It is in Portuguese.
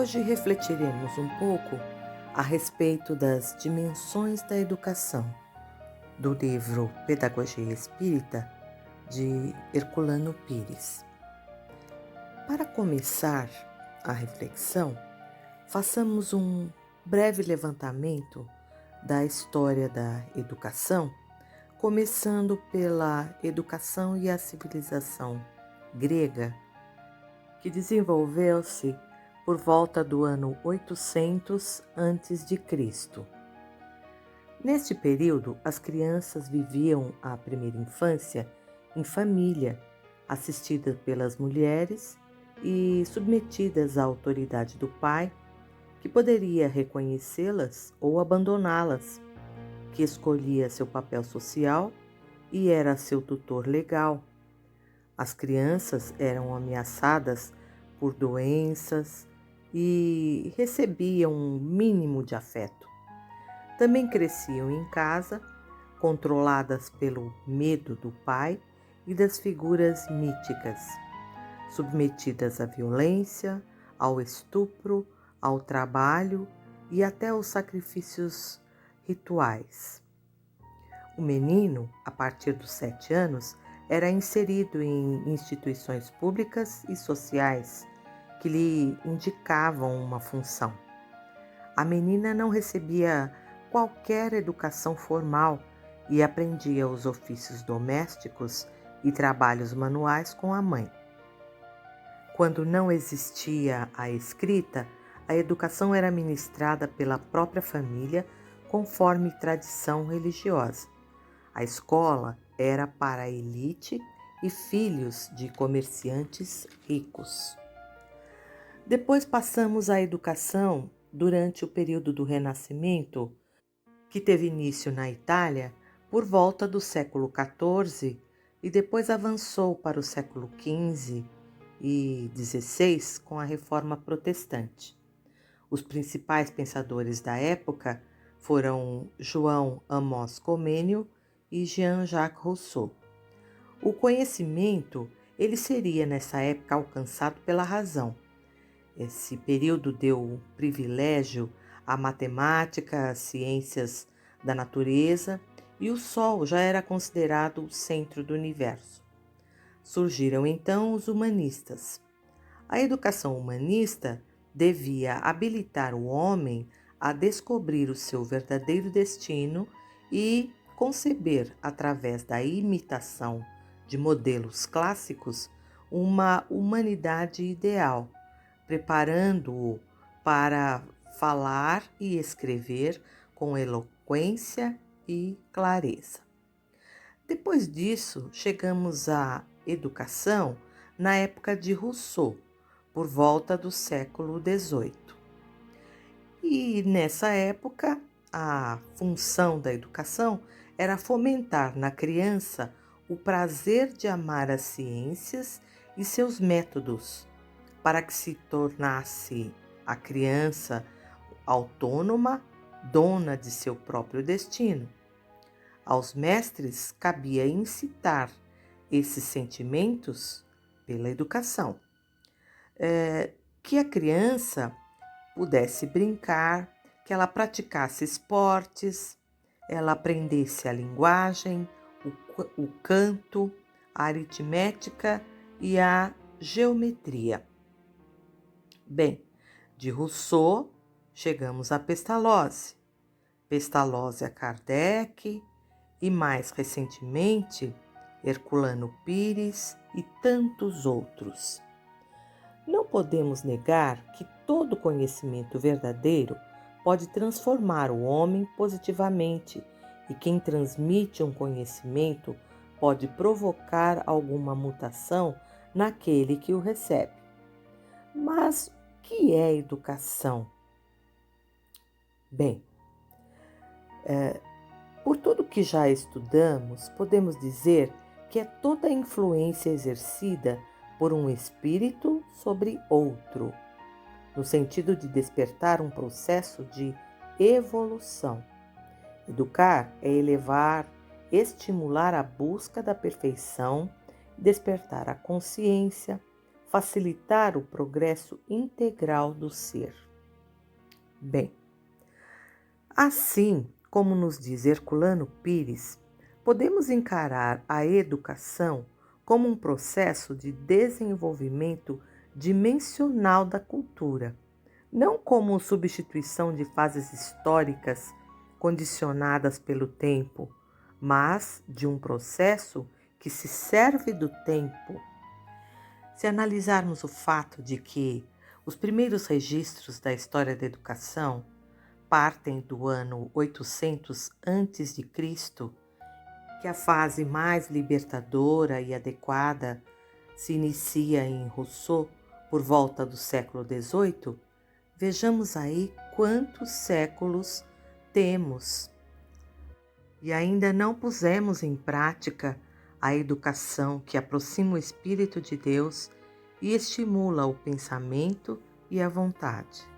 Hoje refletiremos um pouco a respeito das dimensões da educação, do livro Pedagogia Espírita, de Herculano Pires. Para começar a reflexão, façamos um breve levantamento da história da educação, começando pela educação e a civilização grega, que desenvolveu-se por volta do ano 800 a.C. Neste período, as crianças viviam a primeira infância em família, assistidas pelas mulheres e submetidas à autoridade do pai, que poderia reconhecê-las ou abandoná-las, que escolhia seu papel social e era seu tutor legal. As crianças eram ameaçadas por doenças e recebiam um mínimo de afeto. Também cresciam em casa, controladas pelo medo do pai e das figuras míticas, submetidas à violência, ao estupro, ao trabalho e até aos sacrifícios rituais. O menino, a partir dos 7 anos, era inserido em instituições públicas e sociais que lhe indicavam uma função. A menina não recebia qualquer educação formal e aprendia os ofícios domésticos e trabalhos manuais com a mãe. Quando não existia a escrita, a educação era ministrada pela própria família conforme tradição religiosa. A escola era para a elite e filhos de comerciantes ricos. Depois passamos à educação durante o período do Renascimento, que teve início na Itália por volta do século XIV e depois avançou para o século XV e XVI com a Reforma Protestante. Os principais pensadores da época foram João Amos Comênio e Jean-Jacques Rousseau. O conhecimento, ele seria nessa época alcançado pela razão. Esse período deu privilégio à matemática, às ciências da natureza, e o Sol já era considerado o centro do universo. Surgiram então os humanistas. A educação humanista devia habilitar o homem a descobrir o seu verdadeiro destino e conceber, através da imitação de modelos clássicos, uma humanidade ideal, preparando-o para falar e escrever com eloquência e clareza. Depois disso, chegamos à educação na época de Rousseau, por volta do século XVIII. E nessa época, a função da educação era fomentar na criança o prazer de amar as ciências e seus métodos, para que se tornasse a criança autônoma, dona de seu próprio destino. Aos mestres cabia incitar esses sentimentos pela educação. Que a criança pudesse brincar, que ela praticasse esportes, ela aprendesse a linguagem, o canto, a aritmética e a geometria. Bem, de Rousseau chegamos a Pestalozzi a Kardec e mais recentemente Herculano Pires e tantos outros. Não podemos negar que todo conhecimento verdadeiro pode transformar o homem positivamente e quem transmite um conhecimento pode provocar alguma mutação naquele que o recebe. Mas o que é educação? Bem, por tudo que já estudamos, podemos dizer que é toda a influência exercida por um espírito sobre outro, no sentido de despertar um processo de evolução. Educar é elevar, estimular a busca da perfeição, despertar a consciência, facilitar o progresso integral do ser. Bem, assim como nos diz Herculano Pires, podemos encarar a educação como um processo de desenvolvimento dimensional da cultura, não como substituição de fases históricas condicionadas pelo tempo, mas de um processo que se serve do tempo. Se analisarmos o fato de que os primeiros registros da história da educação partem do ano 800 a.C., que a fase mais libertadora e adequada se inicia em Rousseau por volta do século XVIII, vejamos aí quantos séculos temos e ainda não pusemos em prática a educação que aproxima o Espírito de Deus e estimula o pensamento e a vontade.